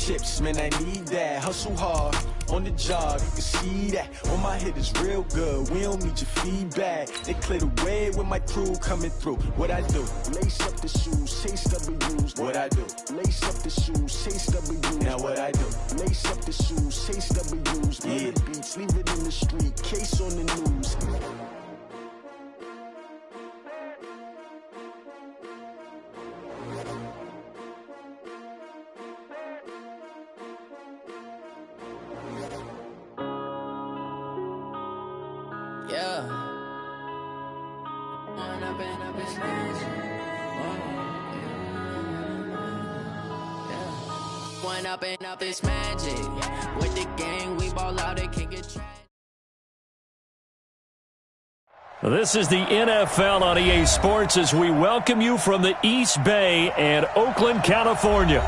chips, man, I need that. Hustle hard on the job, you can see that. On my head is real good, we don't need your feedback. They clear the way with my crew coming through. What I do? Lace up the shoes, chase W's. What I do? Lace up the shoes, chase W's. Now what I do? Lace up the shoes, chase W's. Yeah. The beats, leave it in the street, case on the news. Up this magic with the gang, we ball out, they can't get trash. This is the NFL on EA Sports as we welcome you from the East Bay and Oakland, California.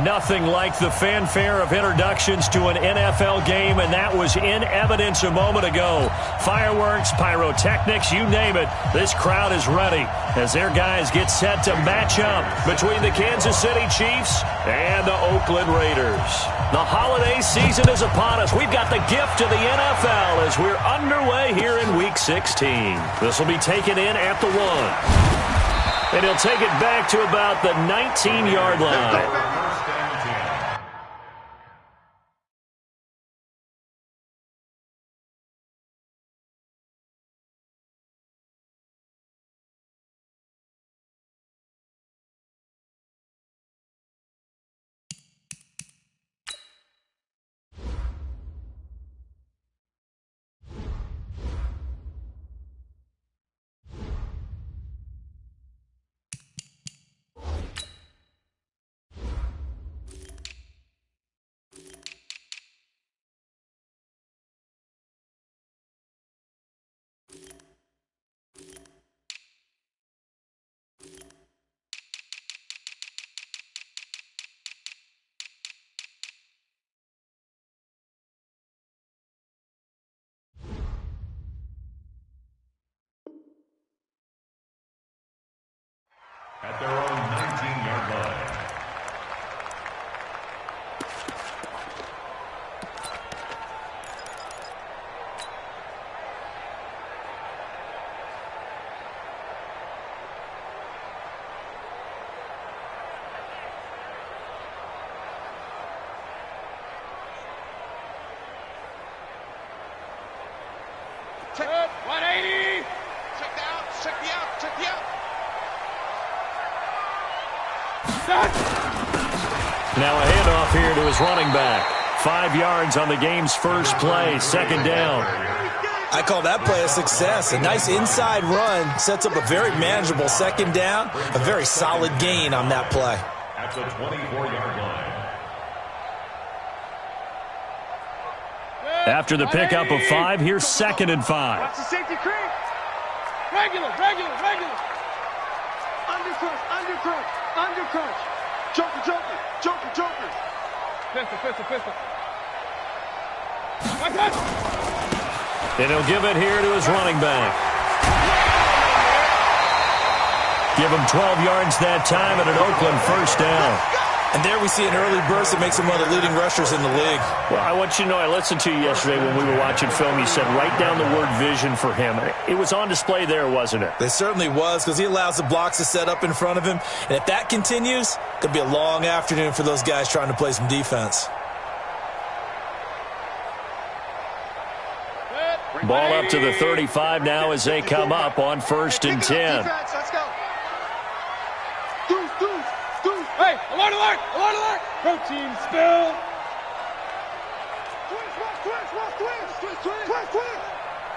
Nothing like the fanfare of introductions to an NFL game, and that was in evidence a moment ago. Fireworks, pyrotechnics, you name it. This crowd is ready as their guys get set to match up between the Kansas City Chiefs and the Oakland Raiders. The holiday season is upon us. We've got the gift of the NFL as we're underway here in Week 16. This will be taken in at the 1. And he'll take it back to about the 19-yard line. At their own 19-yard line. Check 180. Check the out. Check the out. Check the out. Now a handoff here to his running back. 5 yards on the game's first play, second down. I call that play a success. A nice inside run sets up a very manageable second down. A very solid gain on that play. At the 24-yard line. After the pickup of 5, here's 2nd and 5. Watch the safety creep. Regular. Undercrunch. Joker. Pistol. And he'll give it here to his running back. Give him 12 yards that time and an Oakland first down. And there we see an early burst that makes him one of the leading rushers in the league. Well, I want you to know, I listened to you yesterday when we were watching film. You said write down the word vision for him. It was on display there, wasn't it? It certainly was, because he allows the blocks to set up in front of him. And if that continues, it could be a long afternoon for those guys trying to play some defense. Ball up to the 35 now as they come up on 1st and 10. Let's go. Deuce. Hey, alert. Protein spill. Twist.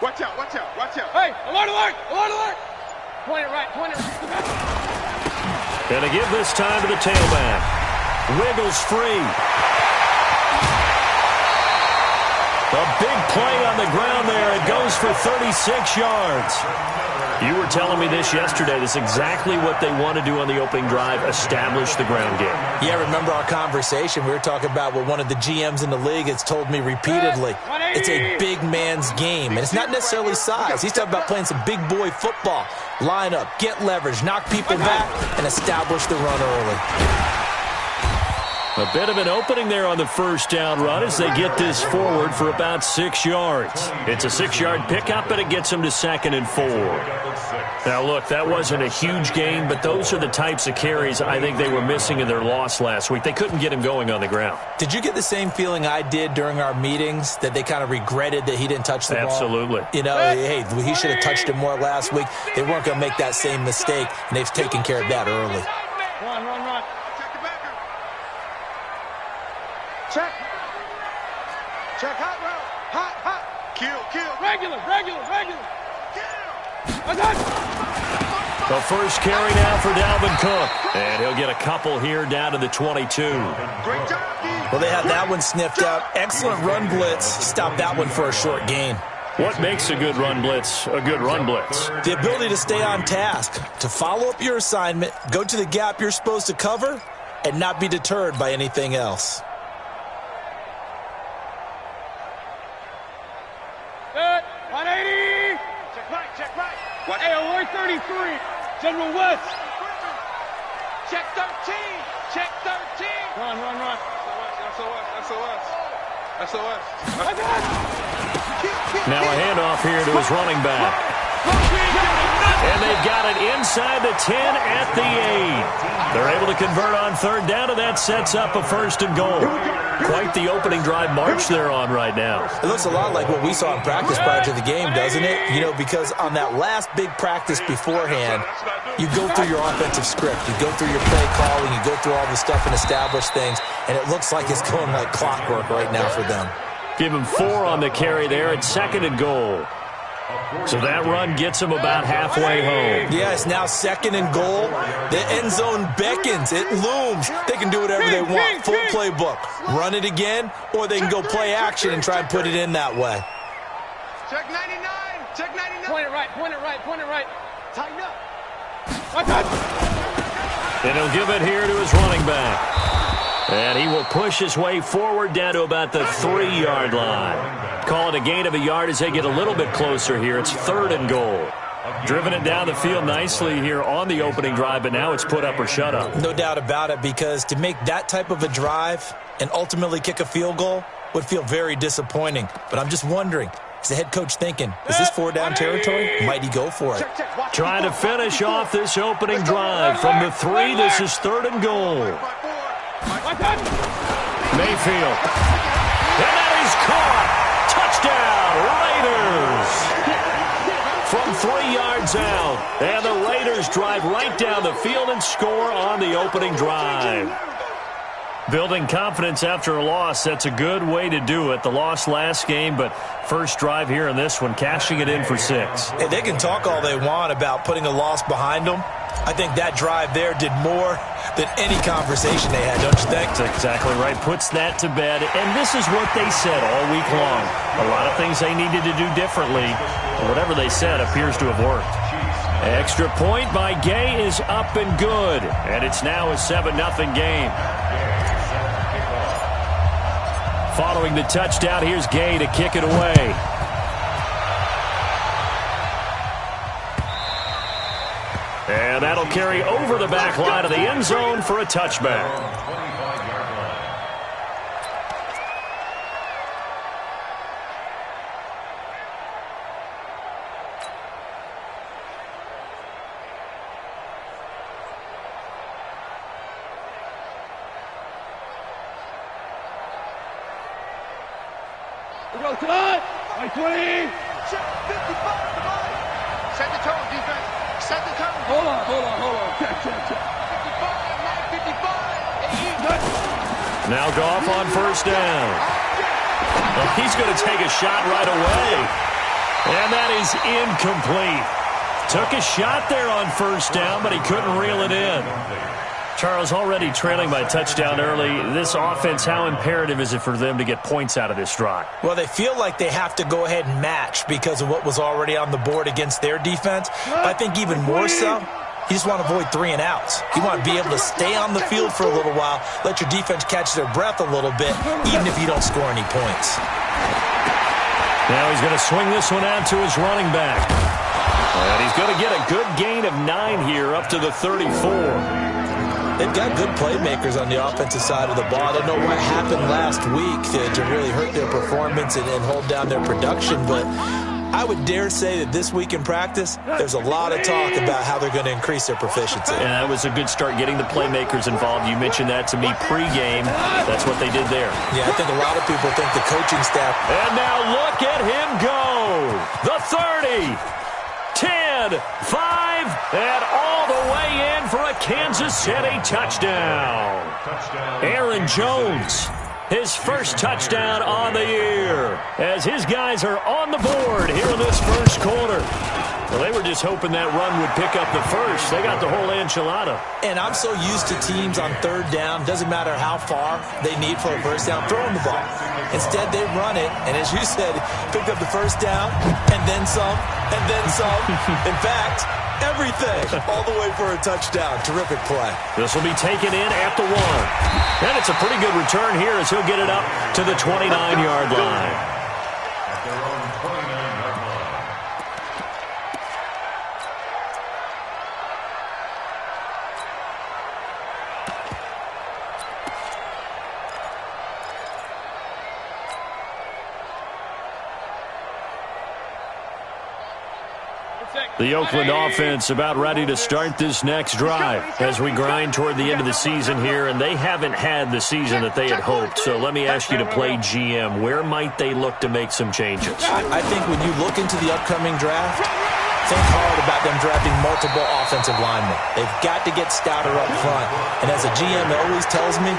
Watch out. Hey, alert. Point it right. And to give this time to the tailback. Wiggles free. A big play on the ground there. It goes for 36 yards. You were telling me this yesterday. This is exactly what they want to do on the opening drive, establish the ground game. Yeah, remember our conversation? We were talking about what one of the GMs in the league has told me repeatedly. It's a big man's game, and it's not necessarily size. He's talking about playing some big boy football. Line up, get leverage, knock people back, and establish the run early. A bit of an opening there on the first down run as they get this forward for about 6 yards. It's a 6-yard pickup, and it gets them to 2nd and 4. Now, look, that wasn't a huge gain, but those are the types of carries I think they were missing in their loss last week. They couldn't get him going on the ground. Did you get the same feeling I did during our meetings, that they kind of regretted that he didn't touch the ball? Absolutely. You know, hey, he should have touched it more last week. They weren't going to make that same mistake, and they've taken care of that early. Run. Check the backer. Check. Hot route. Hot. Kill. Regular. The first carry now for Dalvin Cook. And he'll get a couple here down to the 22. Great job, D. Well, they had that one sniffed out. Excellent run blitz. Stop that one for a short gain. What makes a good run blitz a good run blitz? The ability to stay on task, to follow up your assignment, go to the gap you're supposed to cover, and not be deterred by anything else. Good. 180. Check right. What? Hey, alert 33. General West. Check 13. Run. SOS. Now a handoff here to his running back. And they've got it inside the 10 at the 8. They're able to convert on 3rd down, and that sets up a 1st and goal. Quite the opening drive march they're on right now. It looks a lot like what we saw in practice prior to the game, doesn't it? You know, because on that last big practice beforehand, you go through your offensive script. You go through your play calling. You go through all the stuff and establish things, and it looks like it's going like clockwork right now for them. Give him 4 on the carry there at 2nd and goal. So that run gets him about halfway home. Yeah, it's now 2nd and goal. The end zone beckons. It looms. They can do whatever they want. Full playbook. Run it again, or they can go play action and try and put it in that way. Check 99. Point it right. Tighten up. And he'll give it here to his running back. And he will push his way forward down to about the 3-yard line. Call it a gain of a yard as they get a little bit closer here. It's 3rd and goal. Driven it down the field nicely here on the opening drive, but now it's put up or shut up. No doubt about it, because to make that type of a drive and ultimately kick a field goal would feel very disappointing. But I'm just wondering, is the head coach thinking, is this 4-down territory? Might he go for it? Trying to finish off this opening drive. From the 3, this is 3rd and goal. Mayfield. And that is caught. Touchdown, Raiders. From 3 yards out. And the Raiders drive right down the field and score on the opening drive. Building confidence after a loss, that's a good way to do it. The loss last game, but first drive here in this one, cashing it in for 6. Hey, they can talk all they want about putting a loss behind them. I think that drive there did more than any conversation they had, don't you think? That's exactly right. Puts that to bed. And this is what they said all week long. A lot of things they needed to do differently. But whatever they said appears to have worked. Extra point by Gay is up and good. And it's now a 7-0 game. Following the touchdown, here's Gay to kick it away. And that'll carry over the back line of the end zone for a touchback. Go cut! 20! Check 55! Set the tone, defense. Set the tone. Hold on. Check. 55, 55. Now Goff on first down. Well, he's going to take a shot right away. And that is incomplete. Took a shot there on first down, but he couldn't reel it in. Charles, already trailing by touchdown early. This offense, how imperative is it for them to get points out of this drive? Well, they feel like they have to go ahead and match because of what was already on the board against their defense. But I think even more so, you just want to avoid 3 and outs. You want to be able to stay on the field for a little while, let your defense catch their breath a little bit, even if you don't score any points. Now he's going to swing this one out to his running back. And he's going to get a good gain of 9 here up to the 34. They've got good playmakers on the offensive side of the ball. I don't know what happened last week to really hurt their performance and hold down their production, but I would dare say that this week in practice, there's a lot of talk about how they're going to increase their proficiency. And that was a good start, getting the playmakers involved. You mentioned that to me pregame. That's what they did there. Yeah, I think a lot of people think the coaching staff. And now look at him go. The 30, 10, 5, and all the way in for a Kansas City touchdown. Aaron Jones, his first touchdown on the year, as his guys are on the board here in this first quarter. Well, they were just hoping that run would pick up the first. They got the whole enchilada. And I'm so used to teams on third down, doesn't matter how far they need for a first down, throwing the ball. Instead, they run it, and as you said, picked up the first down, and then some, and then some. In fact, everything, all the way for a touchdown. Terrific play. This will be taken in at the 1. And it's a pretty good return here as he'll get it up to the 29-yard line. At their own 29-yard line. The Oakland offense about ready to start this next drive as we grind toward the end of the season here, and they haven't had the season that they had hoped. So let me ask you to play GM. Where might they look to make some changes? I think when you look into the upcoming draft, think hard about them drafting multiple offensive linemen. They've got to get stouter up front. And as a GM always tells me,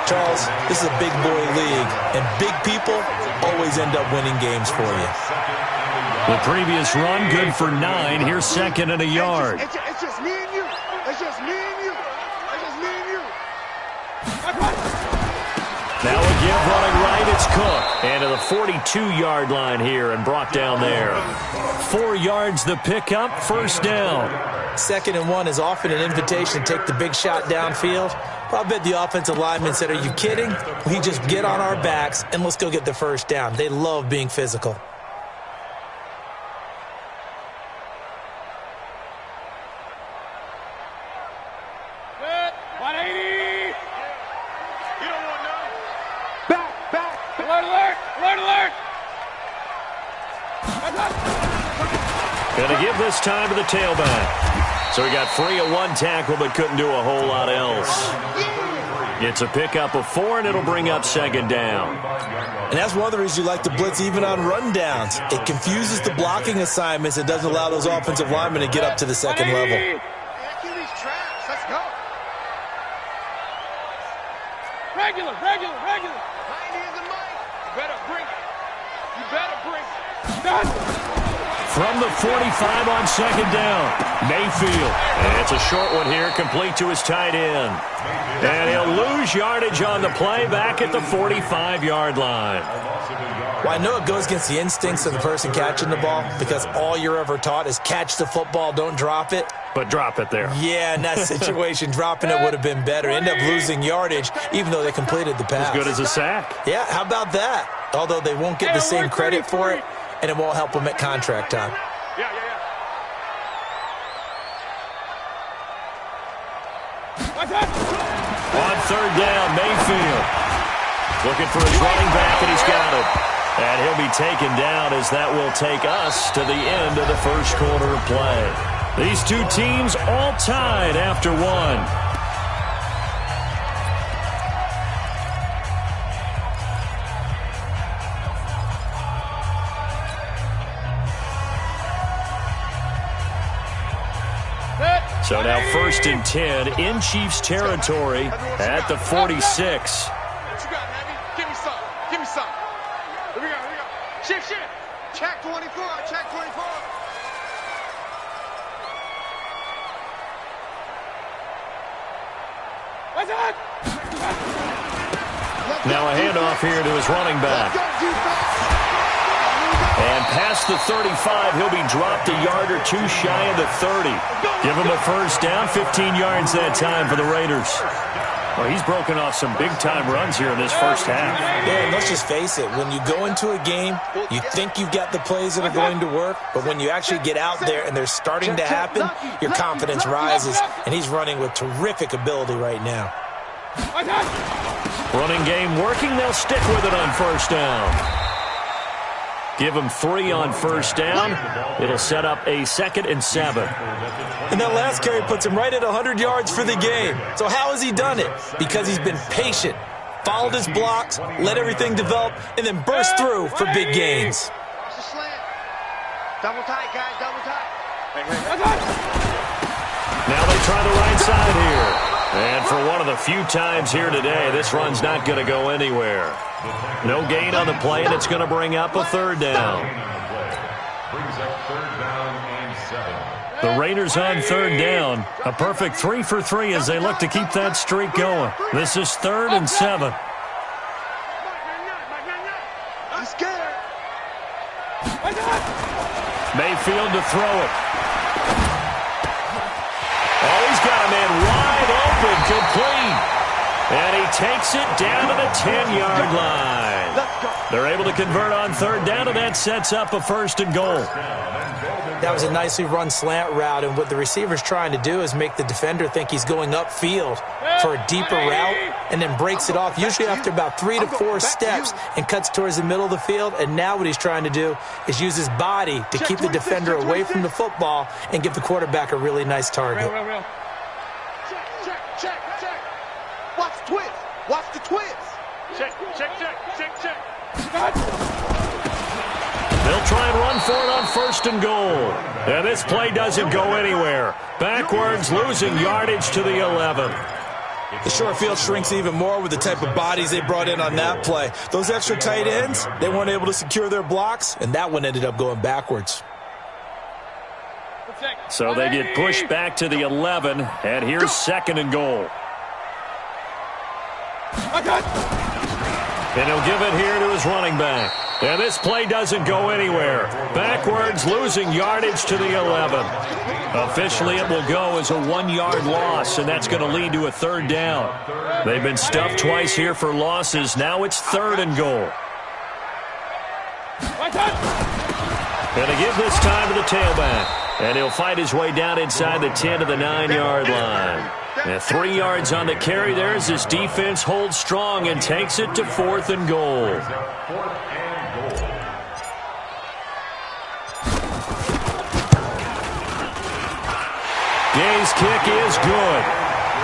Charles, this is a big boy league, and big people always end up winning games for you. The previous run, good for 9. Here's second and a yard. It's just me and you. It's just me and you. It's just me and you. Now a give running right, it's Cook. And to the 42-yard line here and brought down there. 4 yards the pickup, first down. 2nd and 1 is often an invitation to take the big shot downfield. I bet the offensive lineman said, are you kidding? We just get on our backs and let's go get the first down. They love being physical. Going to give this time to the tailback. So he got free of 1 tackle but couldn't do a whole lot else. It's a pickup of 4, and it'll bring up 2nd down. And that's one of the reasons you like to blitz even on rundowns. It confuses the blocking assignments and doesn't allow those offensive linemen to get up to the 2nd level. Let's go. Regular. You better bring it. You better bring it. From the 45 on 2nd down, Mayfield. And it's a short one here, complete to his tight end. And he'll lose yardage on the play back at the 45-yard line. Well, I know it goes against the instincts of the person catching the ball because all you're ever taught is catch the football, don't drop it. But drop it there. Yeah, in that situation, dropping it would have been better. End up losing yardage, even though they completed the pass. As good as a sack. Yeah, how about that? Although they won't get the same credit for it, and it won't help them at contract time. On 3rd down, Mayfield. Looking for his running back, and he's got it. And he'll be taken down as that will take us to the end of the first quarter of play. These two teams all tied after 1. So now 1st and 10 in Chiefs territory at the 46. What you got, Navy? Give me some. Here we go. Shift. Check 24. What's that? Now a handoff here to his running back. And past the 35, he'll be dropped a yard or 2 shy of the 30. Give him a first down, 15 yards that time for the Raiders. Well, he's broken off some big-time runs here in this first half. Yeah, and let's just face it. When you go into a game, you think you've got the plays that are going to work, but when you actually get out there and they're starting to happen, your confidence rises, and he's running with terrific ability right now. Running game working. They'll stick with it on first down. Give him 3 on first down. It'll set up a 2nd and 7. And that last carry puts him right at 100 yards for the game. So how has he done it? Because he's been patient, followed his blocks, let everything develop, and then burst through for big gains. Double tight, guys, double tight. Now they try the right side here. And for one of the few times here today, this run's not going to go anywhere. No gain on the play, and it's going to bring up a 3rd down. Brings up 3rd down and 7. The Raiders on 3rd down. A perfect 3 for 3 as they look to keep that streak going. This is 3rd and 7. I'm scared. Mayfield to throw it. Oh, he's got a man wide open, complete. And he takes it down to the 10-yard line. They're able to convert on 3rd down, and that sets up a 1st and goal. That was a nicely run slant route, and what the receiver's trying to do is make the defender think he's going upfield for a deeper route and then breaks it off, usually after about 3 to 4 steps, and cuts towards the middle of the field. And now what he's trying to do is use his body to keep the defender away from the football and give the quarterback a really nice target. Check. Watch the twist. Watch the twist. Check. They'll try and run for it on 1st and goal. And this play doesn't go anywhere. Backwards, losing yardage to the 11. The short field shrinks even more with the type of bodies they brought in on that play. Those extra tight ends, they weren't able to secure their blocks, and that one ended up going backwards. So they get pushed back to the 11, and here's 2nd and goal. And he'll give it here to his running back. And this play doesn't go anywhere. Backwards, losing yardage to the 11. Officially, it will go as a 1-yard loss, and that's going to lead to a 3rd down. They've been stuffed twice here for losses. Now it's 3rd and goal. Going to give this time to the tailback. And he'll fight his way down inside the 10 to the 9-yard line. And 3 yards on the carry there as his defense holds strong and takes it to 4th and goal. Gay's kick is good.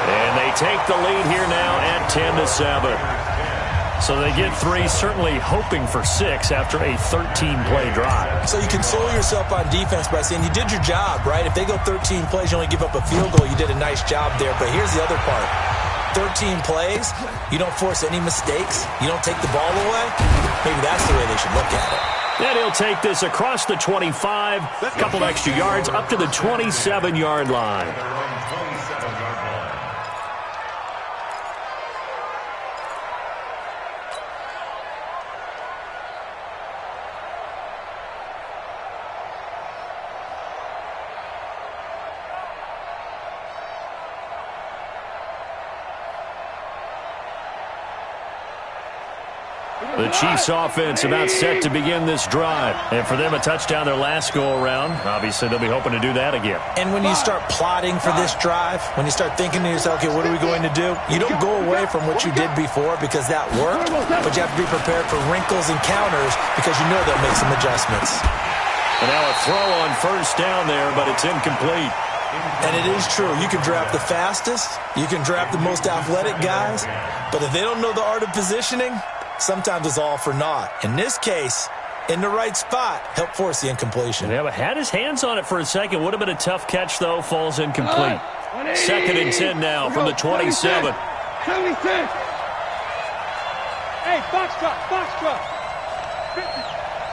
And they take the lead here now at 10-7. So they get 3, certainly hoping for 6 after a 13-play drive. So you console yourself on defense by saying you did your job, right? If they go 13 plays, you only give up a field goal, you did a nice job there. But here's the other part. 13 plays, you don't force any mistakes, you don't take the ball away. Maybe that's the way they should look at it. And he'll take this across the 25, a couple extra yards, up to the 27-yard line. The Chiefs offense about set to begin this drive. And for them, a touchdown their last go-around. Obviously, they'll be hoping to do that again. And when you start plotting for this drive, when you start thinking to yourself, okay, what are we going to do? You don't go away from what you did before because that worked, but you have to be prepared for wrinkles and counters because you know they'll make some adjustments. And now a throw on first down there, but it's incomplete. And it is true. You can draft the fastest. You can draft the most athletic guys. But if they don't know the art of positioning, sometimes it's all for naught. In this case, in the right spot, help force the incompletion. Yeah, but had his hands on it for a second. Would have been a tough catch, though. Falls incomplete. 2nd and 10 now from the 27. 76. Hey, box truck. 50.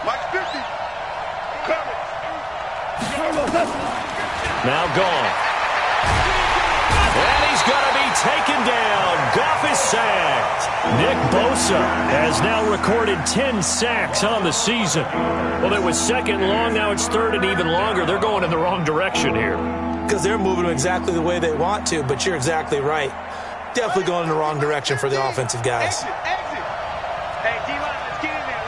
Mike 50. Coming. Now gone. And he's going to be taken down. Goff is sacked. Nick Bosa has now recorded 10 sacks on the season. Well, it was 2nd and long. Now it's 3rd and even longer. They're going in the wrong direction here. Because they're moving exactly the way they want to, but you're exactly right. definitely going in the wrong direction for the offensive guys. Exit. Hey, D-line, let's get in there.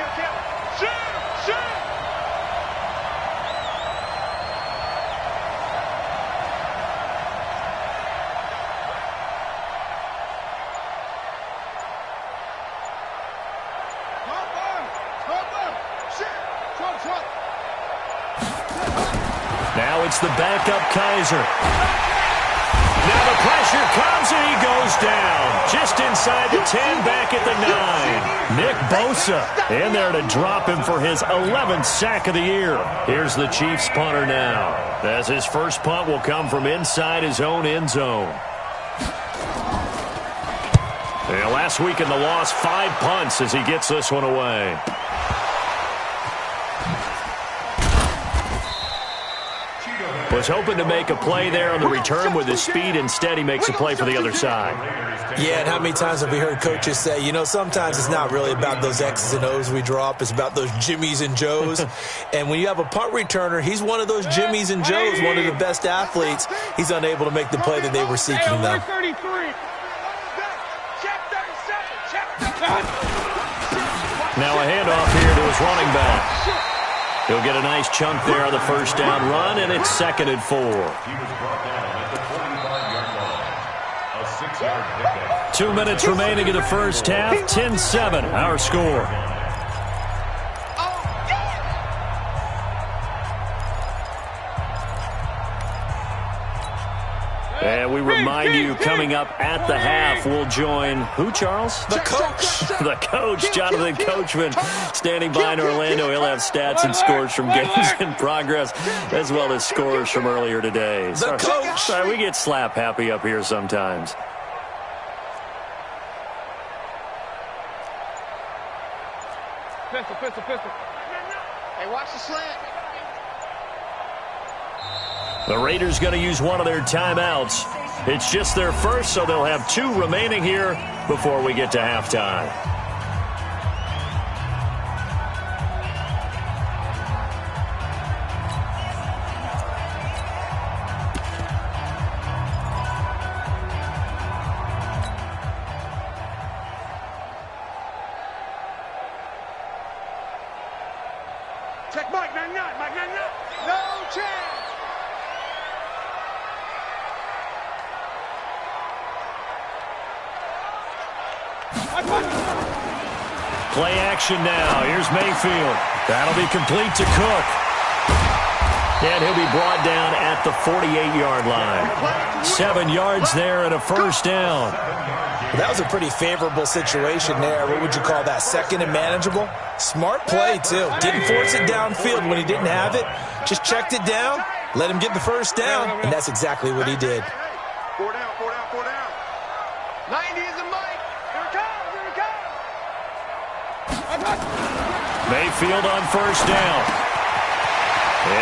Kill. Shoot. Now it's the backup Kaiser. Now the pressure comes and he goes down. Just inside the 10, back at the 9. Nick Bosa in there to drop him for his 11th sack of the year. Here's the Chiefs punter now, as his first punt will come from inside his own end zone. Yeah, last week in the loss, 5 punts as he gets this one away. Was hoping to make a play there on the return with his speed. Instead, he makes a play for the other side. Yeah, and how many times have we heard coaches say, you know, sometimes it's not really about those X's and O's we draw up. It's about those Jimmies and Joes. And when you have a punt returner, he's one of those Jimmies and Joes, one of the best athletes. He's unable to make the play that they were seeking, though. Now a handoff here to his running back. He'll get a nice chunk there on the first down run, and it's 2nd and 4. He was brought down at the 45-yard line. A 6-yard pickup. 2 minutes remaining in the first half. 10-7, our score. And we remind you, coming up at the half, we'll join who, Charles? The coach. The coach, Jonathan Coachman, standing by in Orlando. He'll have stats and scores from games in progress, as well as scores from earlier today. The coach. Sorry, we get slap happy up here sometimes. Pistol. Hey, watch the slant. The Raiders going to use one of their timeouts. It's just their first, so they'll have 2 remaining here before we get to halftime. Check Mike 99. No chance. Play action now. Here's Mayfield. That'll be complete to Cook. And he'll be brought down at the 48-yard line. 7 yards there and a first down. That was a pretty favorable situation there. What would you call that? 2nd and manageable? Smart play, too. Didn't force it downfield when he didn't have it. Just checked it down, let him get the first down, and that's exactly what he did. 4 down. 90 is a Mike. Here it comes. Mayfield on first down.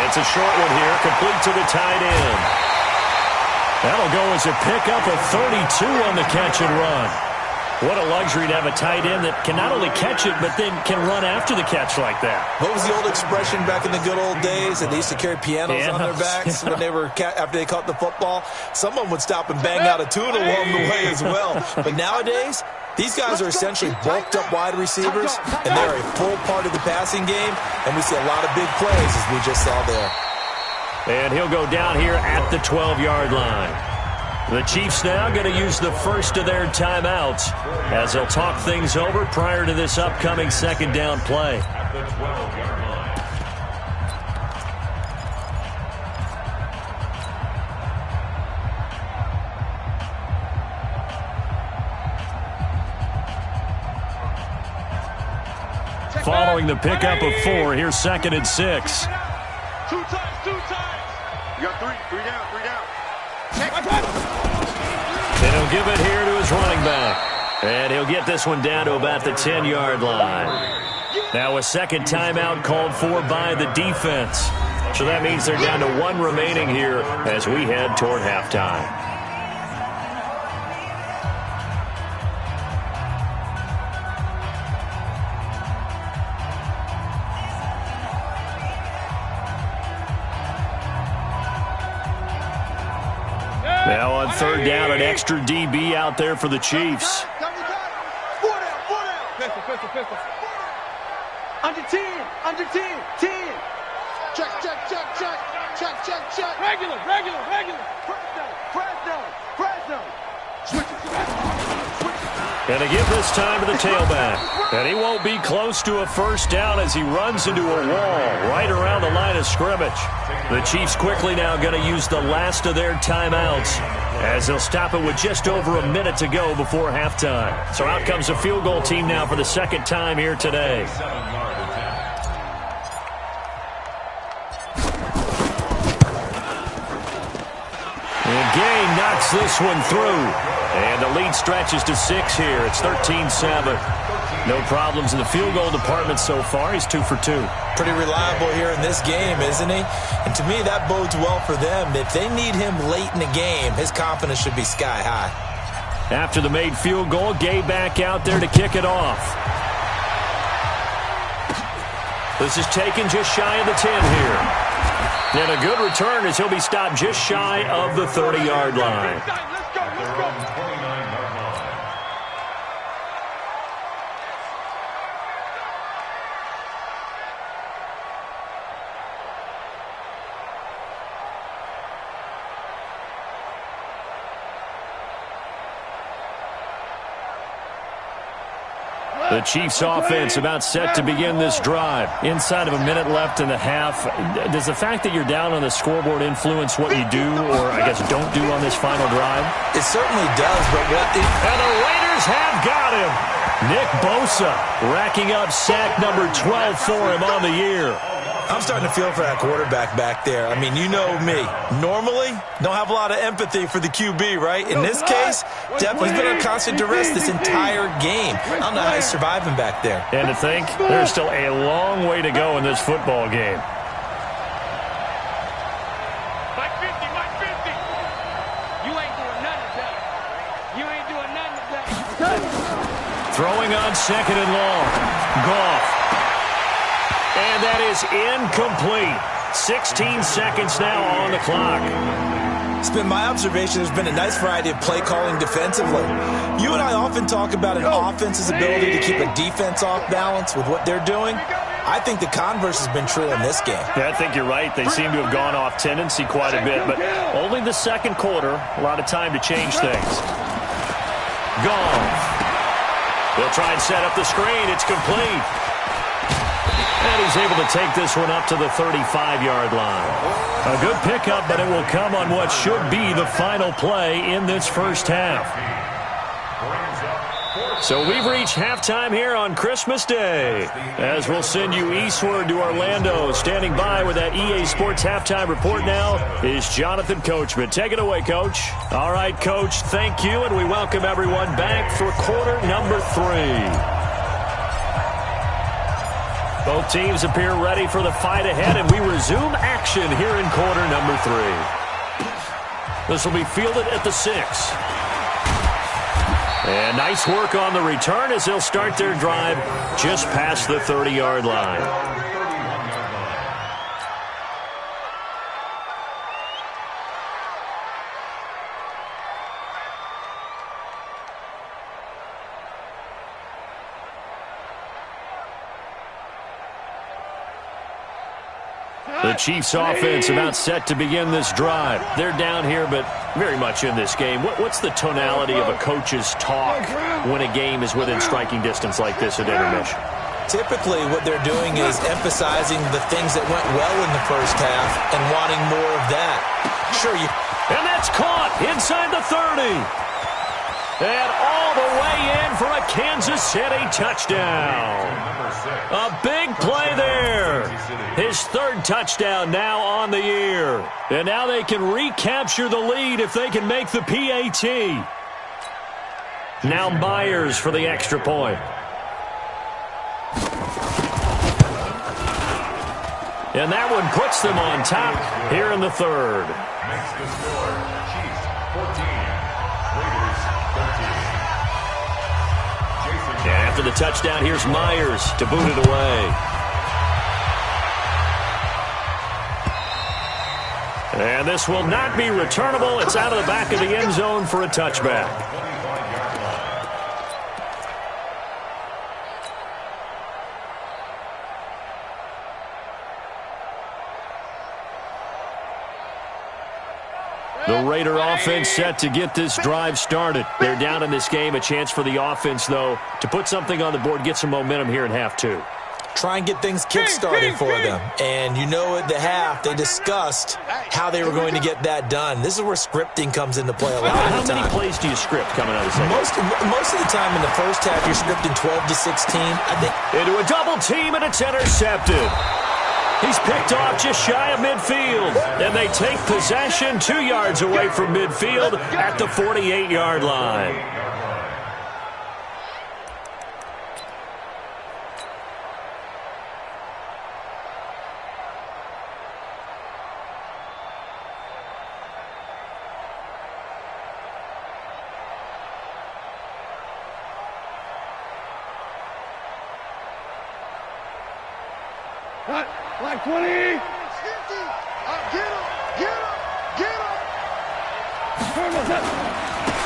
It's a short one here, complete to the tight end. That'll go as a pickup of 32 on the catch and run. What a luxury to have a tight end that can not only catch it, but then can run after the catch like that. What was the old expression back in the good old days that they used to carry pianos on their backs when they were after they caught the football? Someone would stop and bang out a tune along the way as well. But nowadays, these guys are essentially bulked up wide receivers, and they're a full part of the passing game, and we see a lot of big plays as we just saw there. And he'll go down here at the 12-yard line. The Chiefs now going to use the first of their timeouts as they'll talk things over prior to this upcoming 2nd down play. At the 12-yard line. Following the pickup of 4, here's 2nd and 6. 2 times. You got 3 down. And he'll give it here to his running back. And he'll get this one down to about the 10-yard line. Now a second timeout called for by the defense. So that means they're down to 1 remaining here as we head toward halftime. Now on third down, an extra DB out there for the Chiefs. Pistol. Under 10. Check. Regular. Press down. Switch it. And to give this time to the tailback. And he won't be close to a first down as he runs into a wall right around the line of scrimmage. The Chiefs quickly now going to use the last of their timeouts as they'll stop it with just over a minute to go before halftime. So out comes a field goal team now for the second time here today. And Gay knocks this one through. And the lead stretches to 6 here. It's 13-7. No problems in the field goal department so far. He's 2 for 2. Pretty reliable here in this game, isn't he? And to me, that bodes well for them. If they need him late in the game, his confidence should be sky high. After the made field goal, Gay back out there to kick it off. This is taken just shy of the 10 here. And a good return as he'll be stopped just shy of the 30-yard line. The Chiefs offense about set to begin this drive. Inside of a minute left in the half. Does the fact that you're down on the scoreboard influence what you do, or I guess don't do on this final drive? It certainly does, but and the Raiders have got him. Nick Bosa racking up sack number 12 for him on the year. I'm starting to feel for that quarterback back there. I mean, you know me. Normally, don't have a lot of empathy for the QB, right? In this case, definitely been on constant duress this entire game. I don't know how he's surviving back there. And to think, there's still a long way to go in this football game. Mike 50. You ain't doing nothing today. Throwing on second and long. Goff. And that is incomplete. 16 seconds now on the clock. It's been my observation there's been a nice variety of play calling defensively. You and I often talk about an offense's ability to keep a defense off balance with what they're doing. I think the converse has been true in this game. Yeah, I think you're right. They seem to have gone off tendency quite a bit, but only the second quarter. A lot of time to change things. Goff. They'll try and set up the screen. It's complete. And he's able to take this one up to the 35-yard line. A good pickup, but it will come on what should be the final play in this first half. So we've reached halftime here on Christmas Day. As we'll send you eastward to Orlando. Standing by with that EA Sports halftime report now is Jonathan Coachman. Take it away, Coach. All right, Coach, thank you, and we welcome everyone back for quarter number 3. Both teams appear ready for the fight ahead, and we resume action here in quarter number 3. This will be fielded at the 6. And nice work on the return as they'll start their drive just past the 30-yard line. The Chiefs offense about set to begin this drive. They're down here, but very much in this game. What's the tonality of a coach's talk when a game is within striking distance like this at intermission? Typically, what they're doing is emphasizing the things that went well in the first half and wanting more of that. Sure, and that's caught inside the 30. And all the way in for a Kansas City touchdown. A big play there. His third touchdown now on the year. And now they can recapture the lead if they can make the PAT. Now Myers for the extra point. And that one puts them on top here in the third. Makes the score Chiefs 14, Raiders 13. And after the touchdown, here's Myers to boot it away. And this will not be returnable. It's out of the back of the end zone for a touchback. The Raider offense set to get this drive started. They're down in this game. A chance for the offense, though, to put something on the board, get some momentum here in half two. Try and get things kick-started for them. And you know at the half, they discussed how they were going to get that done. This is where scripting comes into play a lot of the time. How many plays do you script coming out of the second? Most of the time in the first half, you're scripting 12 to 16. I think into a double team, and it's intercepted. He's picked off just shy of midfield. And they take possession 2 yards away from midfield at the 48-yard line. Like 20. Get him.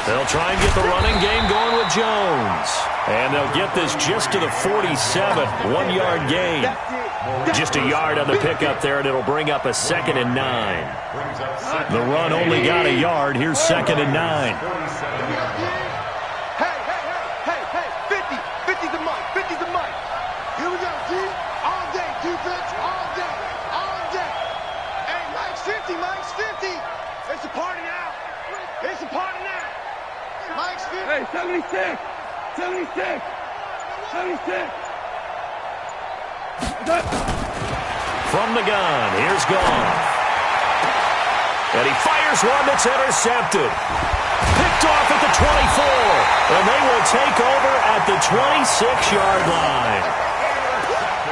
They'll try and get the running game going with Jones. And they'll get this just to the 47. 1 yard gain. Just a yard on the pickup there, and it'll bring up a 2nd and 9. The run only got a yard. Here's 2nd and 9. Hey, 50's the mic, 50's the mic. Here we go, G. All day, defense, all day. Hey, Mike's 50. It's a party now. Mike's 50. Hey, 76. From the gun, here's Goff. And he fires one that's intercepted. Picked off at the 24. And they will take over at the 26-yard line.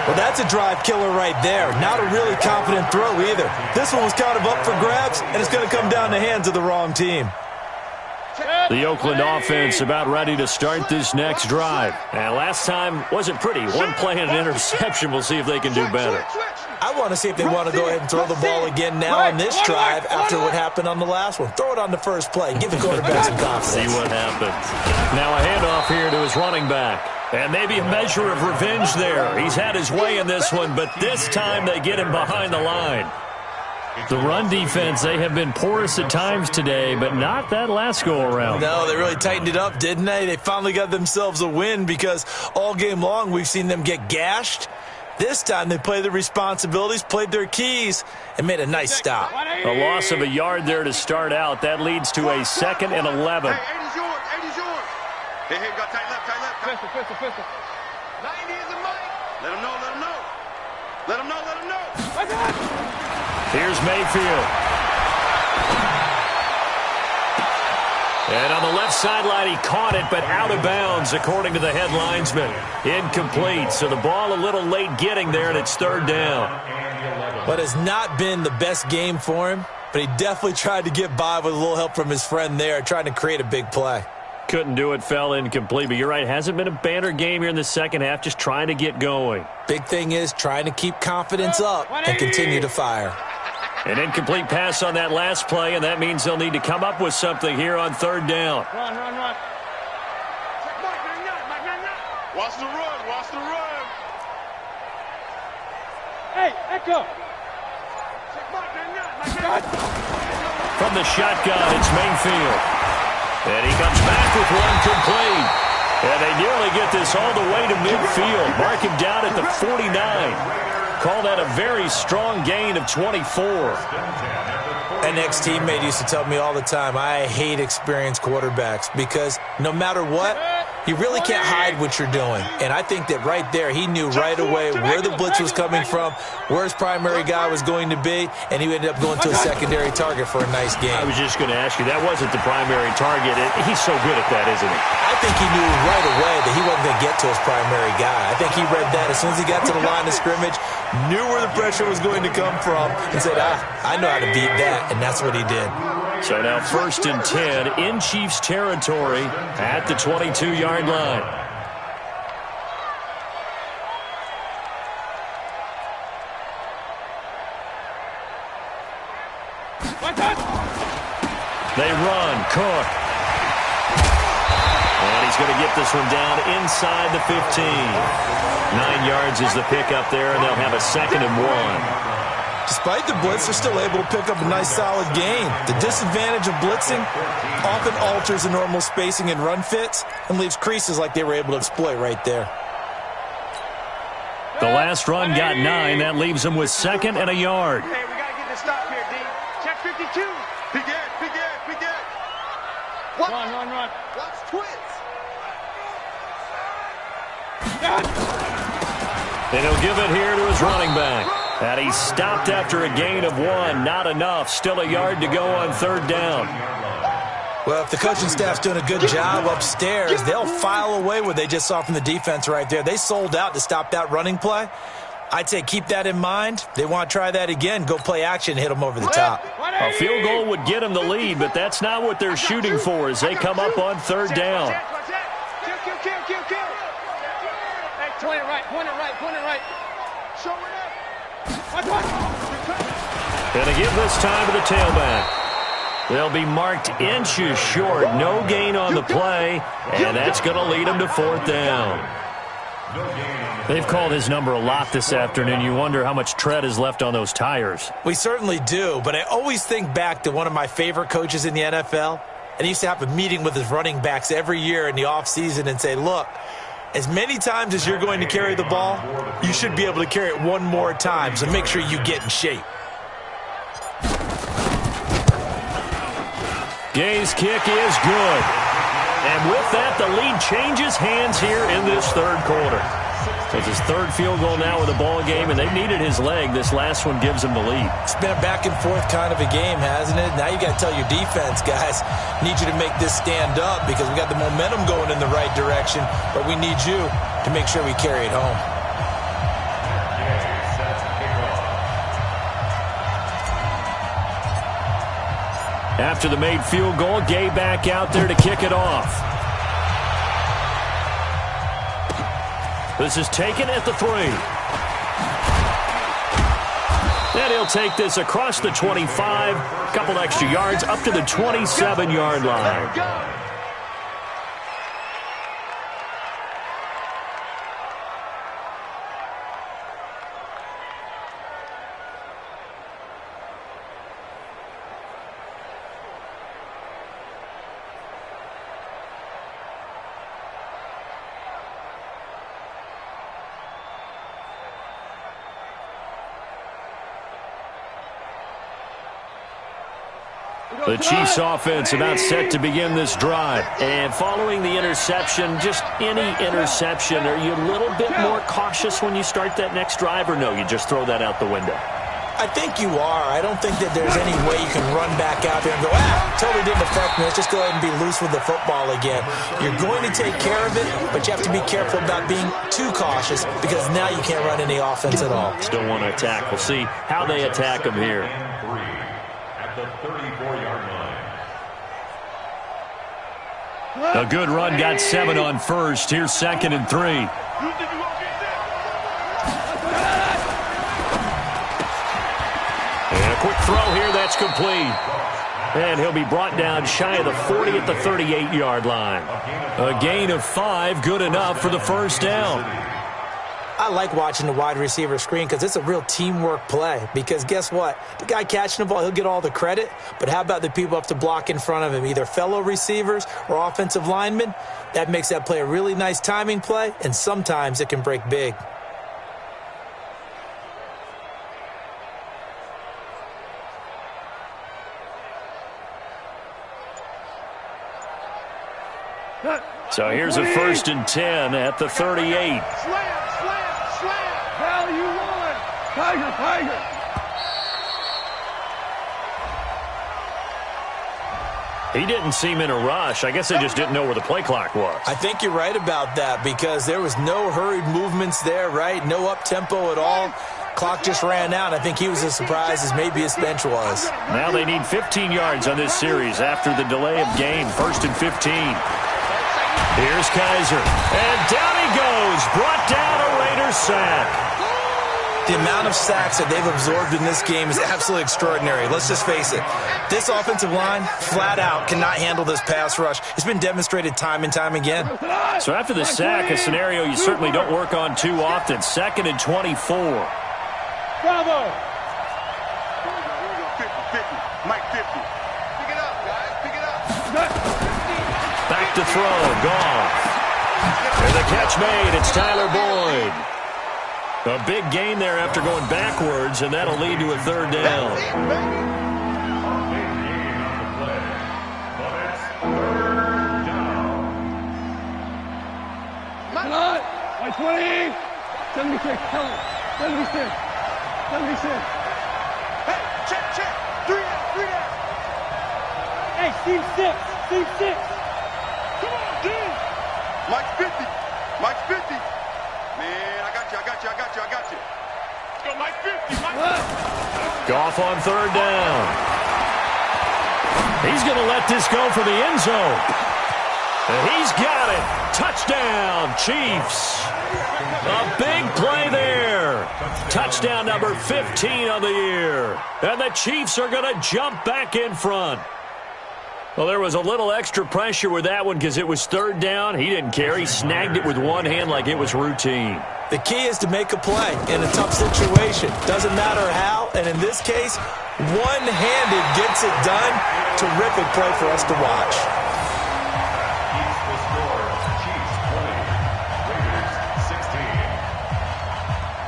Well, that's a drive killer right there. Not a really confident throw either. This one was kind of up for grabs, and it's going to come down the hands of the wrong team. The Oakland offense about ready to start this next drive. And last time wasn't pretty. One play and an interception. We'll see if they can do better. I want to see if they want to go ahead and throw the ball again now on this drive after what happened on the last one. Throw it on the first play. Give the quarterback some confidence. See what happens. Now a handoff here to his running back. And maybe a measure of revenge there. He's had his way in this one, but this time they get him behind the line. The run defense, they have been porous at times today, but not that last go-around. No, they really tightened it up, didn't they? They finally got themselves a win because all game long we've seen them get gashed. This time they played their responsibilities, played their keys, and made a nice stop. A loss of a yard there to start out. That leads to a 2nd and 11. Hey, 80's yours. Hey, you got tight left. Pistol. 90 is the mic. Let him know. Here's Mayfield. And on the left sideline, he caught it, but out of bounds, according to the head linesman. Incomplete, so the ball a little late getting there, and it's 3rd down. What has not been the best game for him, but he definitely tried to get by with a little help from his friend there, trying to create a big play. Couldn't do it, fell incomplete, but you're right, hasn't been a banner game here in the second half, just trying to get going. Big thing is trying to keep confidence up and continue to fire. An incomplete pass on that last play, and that means they'll need to come up with something here on 3rd down. Run. Watch the run. Hey, Echo. From the shotgun, it's Mayfield. And he comes back with one complete. And they nearly get this all the way to midfield. Mark him down at the 49. Call that a very strong gain of 24. An ex-teammate used to tell me all the time, I hate experienced quarterbacks because no matter what, you really can't hide what you're doing. And I think that right there, he knew right away where the blitz was coming from, where his primary guy was going to be, and he ended up going to a secondary target for a nice game. I was just going to ask you, that wasn't the primary target. He's so good at that, isn't he? I think he knew right away that he wasn't going to get to his primary guy. I think he read that as soon as he got to the line of scrimmage, knew where the pressure was going to come from, and said, I know how to beat that, and that's what he did. So now 1st and 10 in Chiefs territory at the 22-yard line. They run. Cook. And he's going to get this one down inside the 15. 9 yards is the pickup there, and they'll have a 2nd and 1. Despite the blitz, they're still able to pick up a nice, solid gain. The disadvantage of blitzing often alters the normal spacing and run fits and leaves creases like they were able to exploit right there. The last run got 9. That leaves them with 2nd and a yard. Hey, we got to get this stop here, D. Check 52. Begin. Run. Watch twins. And he'll give it here to his running back. And he stopped after a gain of 1. Not enough. Still a yard to go on 3rd down. Well, if the coaching staff's doing a good job upstairs, they'll file away what they just saw from the defense right there. They sold out to stop that running play. I'd say keep that in mind. They want to try that again. Go play action and hit them over the top. A field goal would get them the lead, but that's not what they're shooting for as they come up on 3rd down. Kill. Hey, point it right. Show it up. Gonna give this time to the tailback. They'll be marked inches short. No gain on the play, and that's going to lead them to 4th down. They've called his number a lot this afternoon. You wonder how much tread is left on those tires. We certainly do, but I always think back to one of my favorite coaches in the NFL, and he used to have a meeting with his running backs every year in the offseason and say, look, as many times as you're going to carry the ball, you should be able to carry it one more time, so make sure you get in shape. Gay's kick is good. And with that, the lead changes hands here in this 3rd quarter. It's his 3rd field goal now with the ball game, and they've needed his leg. This last one gives him the lead. It's been a back-and-forth kind of a game, hasn't it? Now you got to tell your defense, guys, need you to make this stand up because we got the momentum going in the right direction, but we need you to make sure we carry it home. After the made field goal, Gay back out there to kick it off. This is taken at the 3. And he'll take this across the 25, a couple extra yards up to the 27-yard line. The Chiefs offense about set to begin this drive. And following the interception, just any interception, are you a little bit more cautious when you start that next drive, or no, you just throw that out the window? I think you are. I don't think that there's any way you can run back out there and go, totally didn't affect me. Let's just go ahead and be loose with the football again. You're going to take care of it, but you have to be careful about being too cautious because now you can't run any offense at all. Still want to attack. We'll see how they attack them here. At the 34-yard line. A good run got 7 on first. Here's 2nd and 3. And a quick throw here. That's complete. And he'll be brought down shy of the 40 at the 38-yard line. A gain of 5, good enough for the 1st down. I like watching the wide receiver screen because it's a real teamwork play. Because guess what? The guy catching the ball, he'll get all the credit. But how about the people up to block in front of him, either fellow receivers or offensive linemen? That makes that play a really nice timing play, and sometimes it can break big. So here's a 1st and 10 at the 38. Hell, you won! Tiger! He didn't seem in a rush. I guess they just didn't know where the play clock was. I think you're right about that because there was no hurried movements there, right? No up-tempo at all. Clock just ran out. I think he was as surprised as maybe his bench was. Now they need 15 yards on this series after the delay of game. 1st and 15. Here's Kaiser. And down he goes. Brought down a Raiders sack. The amount of sacks that they've absorbed in this game is absolutely extraordinary. Let's just face it. This offensive line, flat out, cannot handle this pass rush. It's been demonstrated time and time again. So after the sack, a scenario you certainly don't work on too often. 2nd and 24. Bravo! 50-50. Mike 50. Pick it up, guys. Pick it up. Back to throw. Goff. And the catch made. It's Tyler Boyd. A big gain there after going backwards, and that'll lead to a 3rd down. Come on! 20! 76, tell him. 76. 76. Hey, check. 3 down. Hey, Steve 6. Come on, dude. Mike's 50. Man, I got you. Go, Mike 50. Goff on 3rd down. He's going to let this go for the end zone. And he's got it. Touchdown, Chiefs. A big play there. Touchdown number 15 on the year. And the Chiefs are going to jump back in front. Well, there was a little extra pressure with that one because it was 3rd down. He didn't care. He snagged it with one hand like it was routine. The key is to make a play in a tough situation. Doesn't matter how, and in this case, one-handed gets it done. Terrific play for us to watch.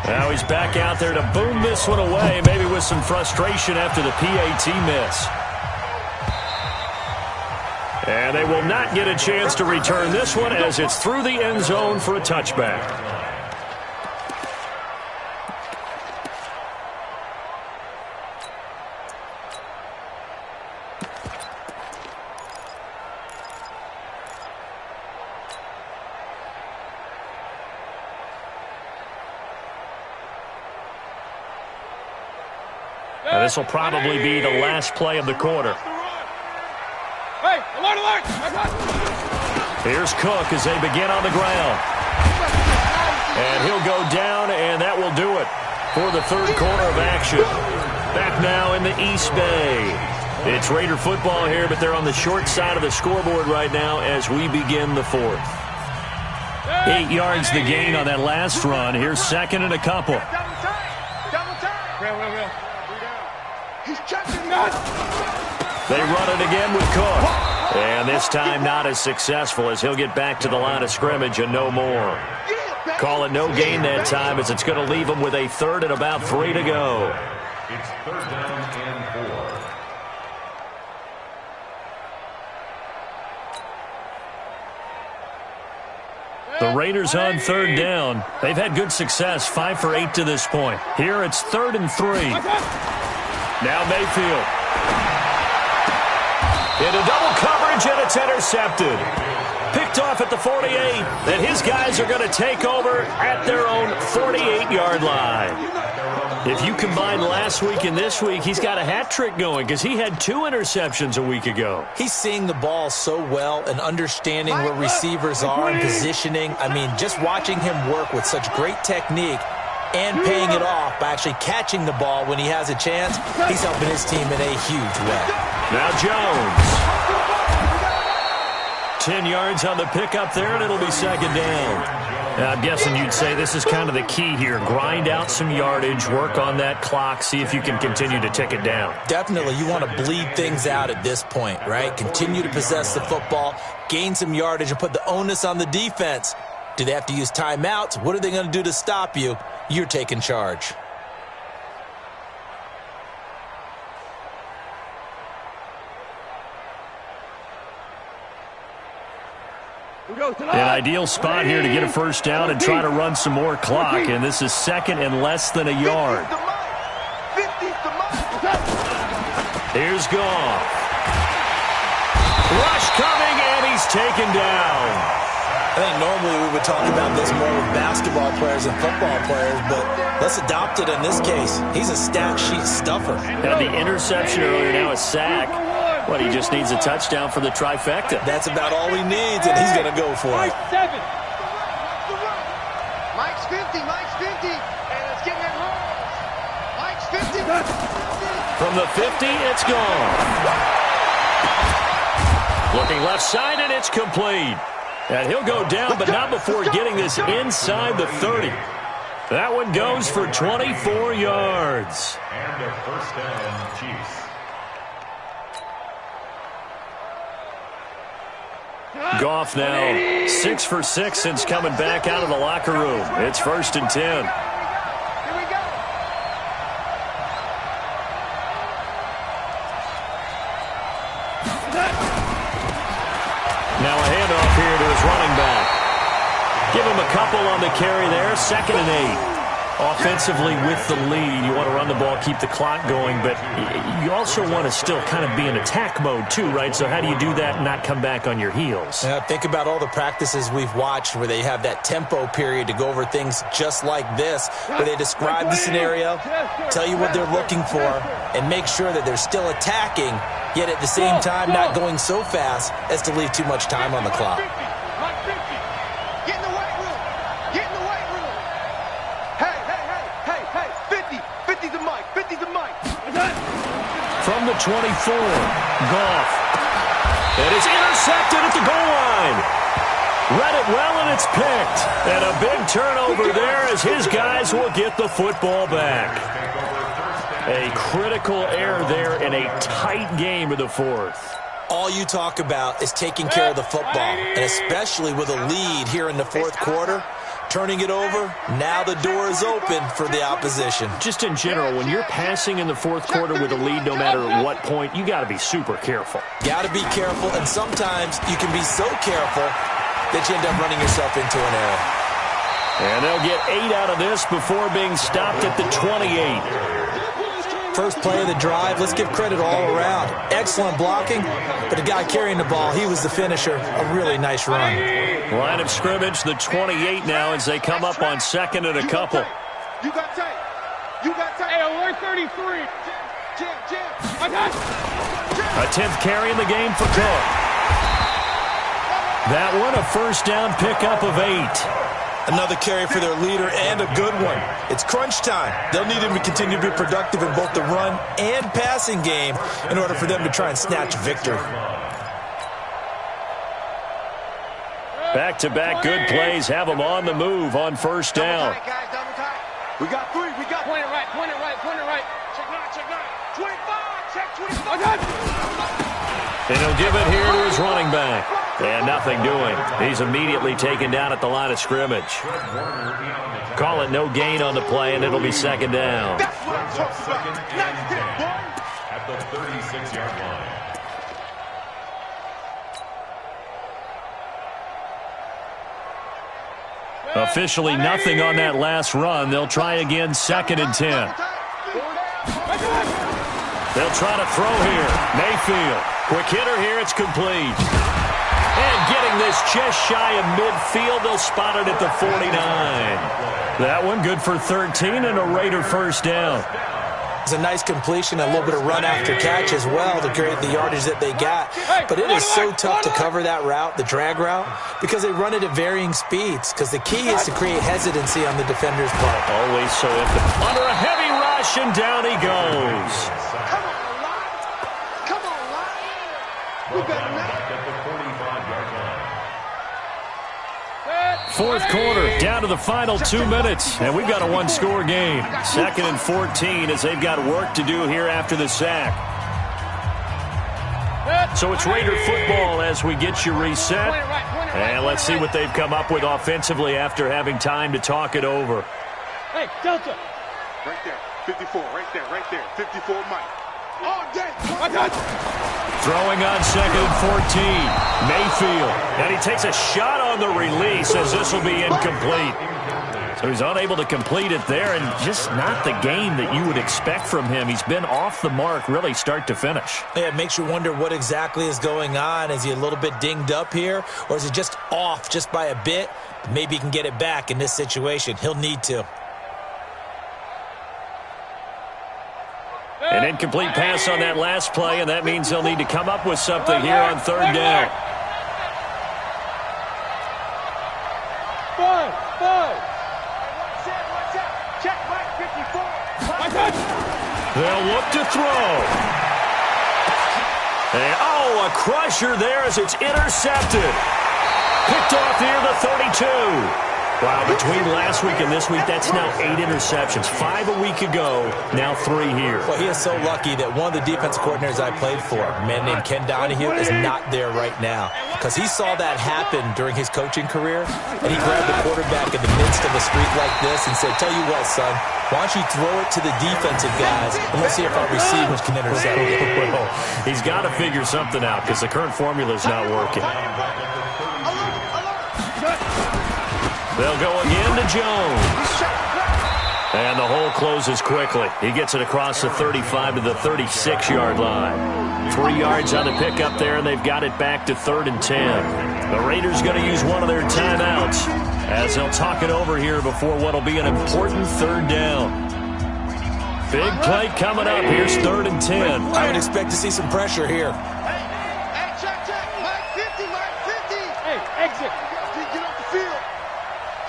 Now he's back out there to boom this one away, maybe with some frustration after the PAT miss. And they will not get a chance to return this one as it's through the end zone for a touchback. Now this will probably be the last play of the quarter. Hey, alert! Here's Cook as they begin on the ground. And he'll go down, and that will do it for the 3rd quarter of action. Back now in the East Bay. It's Raider football here, but they're on the short side of the scoreboard right now as we begin the 4th. 8 yards the gain on that last run. Here's 2nd and a couple. Double time. Real. He's checking that. They run it again with Cook. And this time not as successful as he'll get back to the line of scrimmage and no more. Call it no gain that time as it's going to leave him with a 3rd and about 3 to go. It's 3rd down and 4. The Raiders on 3rd down. They've had good success, 5 for 8 to this point. Here it's 3rd and 3. Now Mayfield. Into double coverage, and it's intercepted. Picked off at the 48, and his guys are going to take over at their own 48-yard line. If you combine last week and this week, he's got a hat trick going because he had 2 interceptions a week ago. He's seeing the ball so well and understanding where receivers are and positioning. I mean, just watching him work with such great technique and paying it off by actually catching the ball when he has a chance, he's helping his team in a huge way. Now Jones. 10 yards on the pickup there, and it'll be 2nd down. Now, I'm guessing you'd say this is kind of the key here. Grind out some yardage, work on that clock, see if you can continue to tick it down. Definitely. You want to bleed things out at this point, right? Continue to possess the football, gain some yardage, and put the onus on the defense. Do they have to use timeouts? What are they going to do to stop you? You're taking charge. An ideal spot here to get a 1st down and try to run some more clock, and this is 2nd and less than a yard. Here's Goff. Rush coming, and he's taken down. I think normally we would talk about this more with basketball players and football players, but let's adopt it in this case. He's a stat sheet stuffer. Had the interception earlier, now a sack. What, he just needs a touchdown for the trifecta. That's about all he needs, and he's going to go for it. Mike's 50, and it's getting it wrong. 50. From the 50, it's gone. Looking left side, and it's complete. And he'll go down, but not before getting this inside the 30. That one goes for 24 yards. And a first down, Chiefs. Goff now 6 for 6 since coming back out of the locker room. It's 1st and 10. Here we go. Now a handoff here to his running back. Give him a couple on the carry there. 2nd and 8. Offensively with the lead, you want to run the ball, keep the clock going, but you also want to still kind of be in attack mode too, right? So how do you do that and not come back on your heels? Think about all the practices we've watched where they have that tempo period to go over things just like this, where they describe the scenario, tell you what they're looking for, and make sure that they're still attacking, yet at the same time not going so fast as to leave too much time on the clock. Get in the weight room. Get in the weight room. Hey. 50's the mic. 50's the mic. From the 24, Goff. It is intercepted at the goal line. Read it well, and it's picked. And a big turnover there as his guys will get the football back. A critical error there in a tight game of the 4th. All you talk about is taking care of the football, and especially with a lead here in the 4th quarter, turning it over, now the door is open for the opposition. Just in general, when you're passing in the 4th quarter with a lead, no matter what point, you got to be super careful. Got to be careful, and sometimes you can be so careful that you end up running yourself into an error. And they'll get 8 out of this before being stopped at the 28. First play of the drive, let's give credit all around. Excellent blocking, but the guy carrying the ball, he was the finisher. A really nice run. Line of scrimmage, the 28 now as they come up on 2nd and a couple. You got tape. Hey, alert 33. Jam. A 10th carry in the game for Cook. That one, a first down pickup of 8. Another carry for their leader and a good one. It's crunch time. They'll need him to continue to be productive in both the run and passing game in order for them to try and snatch victory. Back-to-back good plays have them on the move on first down. We got 3. We got point it right. Check 25. Check 25. And he'll give it here to his running back. And nothing doing. He's immediately taken down at the line of scrimmage. Call it no gain on the play, and it'll be 2nd down. That's what I'm talking about. Not 10, boy. At the 36-yard line. Officially nothing on that last run. They'll try again 2nd and 10. They'll try to throw here. Mayfield. Quick hitter here. It's complete. And getting this just shy of midfield, they'll spot it at the 49. That one good for 13 and a Raider first down. It's a nice completion, a little bit of run after catch as well to create the yardage that they got. But it is so tough to cover that route, the drag route, because they run it at varying speeds. Because the key is to create hesitancy on the defender's part. Always so under a heavy rush, and down he goes. Come on, Lyle. You better not. At the 45-yard line. 4th quarter, down to the final 2 minutes, and we've got a one-score game. 2nd and 14 as they've got work to do here after the sack. So it's Raider football as we get you reset. And let's see what they've come up with offensively after having time to talk it over. Hey, Delta. Right there. 54. Right there. 54 Mike. All day. Throwing on 2nd and 14. Mayfield. And he takes a shot on the release as this will be incomplete. So he's unable to complete it there, and just not the game that you would expect from him. He's been off the mark really start to finish. Yeah, it makes you wonder what exactly is going on. Is he a little bit dinged up here, or is he just off just by a bit? Maybe he can get it back in this situation. He'll need to. An incomplete pass on that last play, and that means they'll need to come up with something here on 3rd down. Five. Check Mike 54. They'll look to throw. And, oh, a crusher there as it's intercepted. Picked off near the 32. Wow, between last week and this week, that's now 8 interceptions. 5 a week ago, now 3 here. Well, he is so lucky that one of the defense coordinators I played for, a man named Ken Donahue, is not there right now. Because he saw that happen during his coaching career, and he grabbed the quarterback in the midst of a streak like this and said, tell you what, son, why don't you throw it to the defensive guys, and let's see if our receivers can intercept it. Well, he's got to figure something out because the current formula is not working. They'll go again to Jones. And the hole closes quickly. He gets it across the 35 to the 36-yard line. 3 yards on the pickup there, and they've got it back to 3rd and 10. The Raiders going to use one of their timeouts as they'll talk it over here before what will be an important 3rd down. Big play coming up. Here's 3rd and 10. I would expect to see some pressure here. Hey, check. Mike 50, Mike 50. Hey, exit. Get off the field.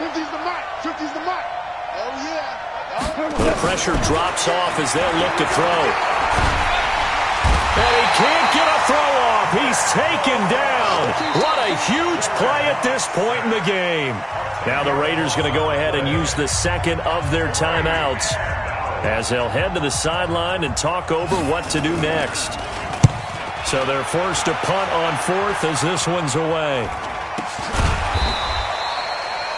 50's the Mike. 50's the Mike. Oh, yeah. The pressure drops off as they'll look to throw. And he can't get a throw off. He's taken down. What a huge play at this point in the game. Now the Raiders going to go ahead and use the second of their timeouts as they'll head to the sideline and talk over what to do next. So they're forced to punt on 4th as this one's away.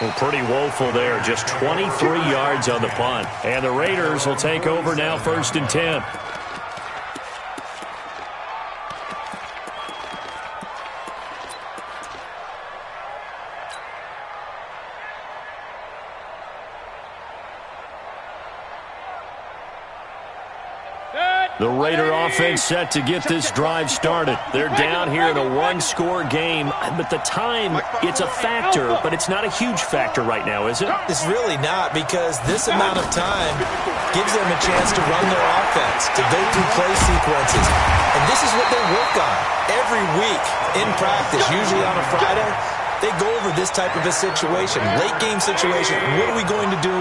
Well, pretty woeful there. Just 23 yards on the punt. And the Raiders will take over now 1st and 10. The Raider offense set to get this drive started. They're down here in a one-score game, but the time, it's a factor, but it's not a huge factor right now, is it? It's really not, because this amount of time gives them a chance to run their offense, to go through play sequences. And this is what they work on every week in practice, usually on a Friday. They go over this type of a situation, late-game situation. What are we going to do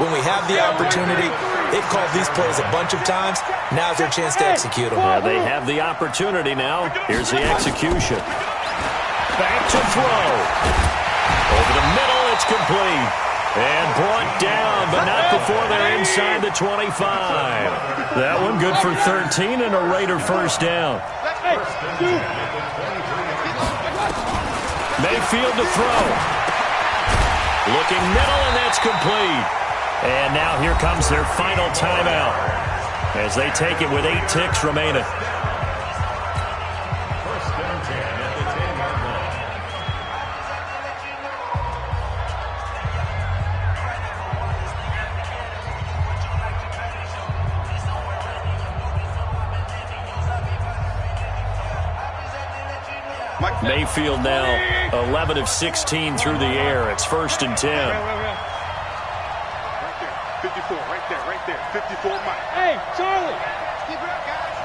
when we have the opportunity? They've called these plays a bunch of times. Now's their chance to execute them. Yeah, they have the opportunity now. Here's the execution. Back to throw. Over the middle, it's complete. And brought down, but not before they're inside the 25. That one good for 13 and a Raider first down. Mayfield to throw. Looking middle, and that's complete. And now here comes their final timeout as they take it with 8 ticks remaining. Mayfield now 11 of 16 through the air. It's 1st and 10. Right there. 54, Mike. Hey, Charlie. Keep it up, guys.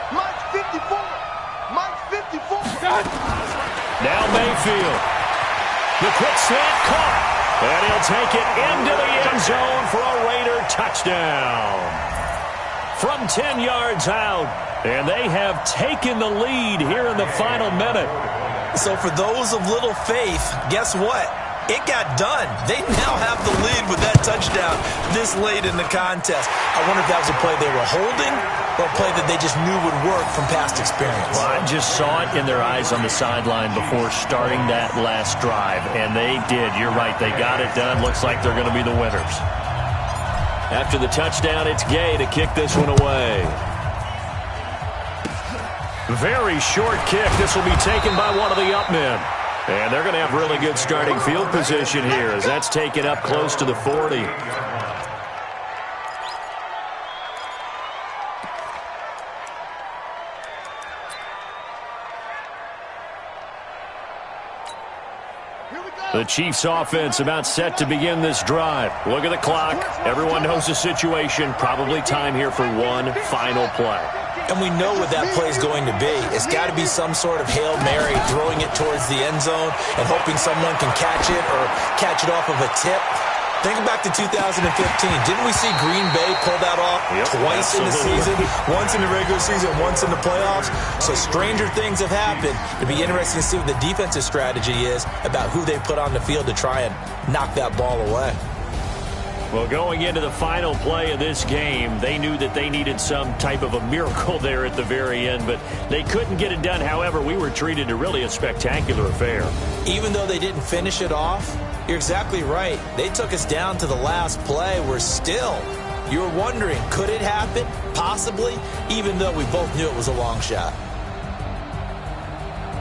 Mike 54. Mike 54. Now Mayfield. The quick slant caught. And he'll take it into the end zone for a Raider touchdown. From 10 yards out. And they have taken the lead here in the final minute. So for those of little faith, guess what? It got done. They now have the lead with that touchdown this late in the contest. I wonder if that was a play they were holding or a play that they just knew would work from past experience. Well, I just saw it in their eyes on the sideline before starting that last drive, and they did. You're right. They got it done. Looks like they're going to be the winners. After the touchdown, it's Gay to kick this one away. Very short kick. This will be taken by one of the up men. And they're going to have really good starting field position here as that's taken up close to the 40. The Chiefs offense about set to begin this drive. Look at the clock. Everyone knows the situation. Probably time here for one final play. And we know what that play is going to be. It's got to be some sort of Hail Mary, throwing it towards the end zone and hoping someone can catch it or catch it off of a tip. Think back to 2015. Didn't we see Green Bay pull that off twice in the season? Once in the regular season, once in the playoffs. So stranger things have happened. It'd be interesting to see what the defensive strategy is about who they put on the field to try and knock that ball away. Well, going into the final play of this game, they knew that they needed some type of a miracle there at the very end, but they couldn't get it done. However, we were treated to really a spectacular affair. Even though they didn't finish it off, you're exactly right. They took us down to the last play. We're still, you were wondering, could it happen? Possibly, even though we both knew it was a long shot.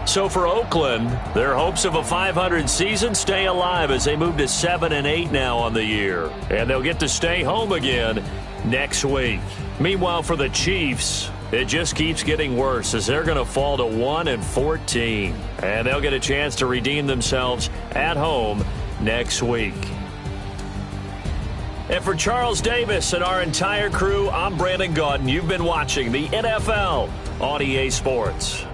So for Oakland, their hopes of a 500 season stay alive as they move to 7-8 now on the year. And they'll get to stay home again next week. Meanwhile, for the Chiefs, it just keeps getting worse as they're going to fall to 1-14. And they'll get a chance to redeem themselves at home next week. And for Charles Davis and our entire crew, I'm Brandon Gaudin. You've been watching the NFL on EA Sports.